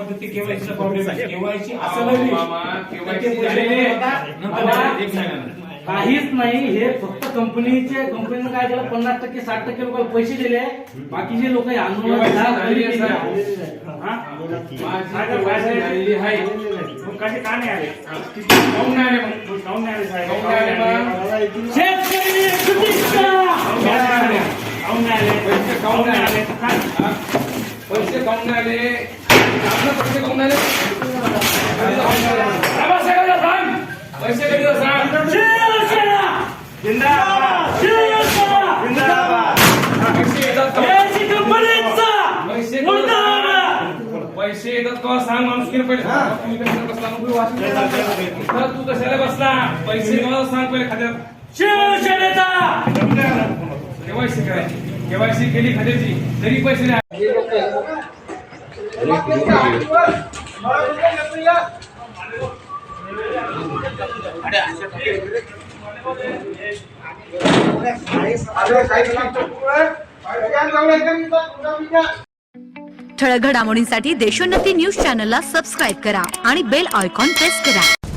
KYC problem आहे. KYC असं नाही काहीच नाही. हे फक्त कंपनीनं काय केलं 50% 60% लोकांना पैसे दिले. बाकीचे लोक आंदोलन पैसे काऊन आले पैसे काऊन आले पैसे कधी पैसे येतात तो सांग माणूस की पहिले तू कशाला बसला पैसे मला सांग पहिले खात्यात शिवसेनेचा केवायसी करायची केवायसी केली खात्याची तरी पैसे नाही ठळक घडामोडींसाठी देशोन्नती न्यूज चॅनलला सबस्क्राईब करा आणि बेल आयकॉन प्रेस करा.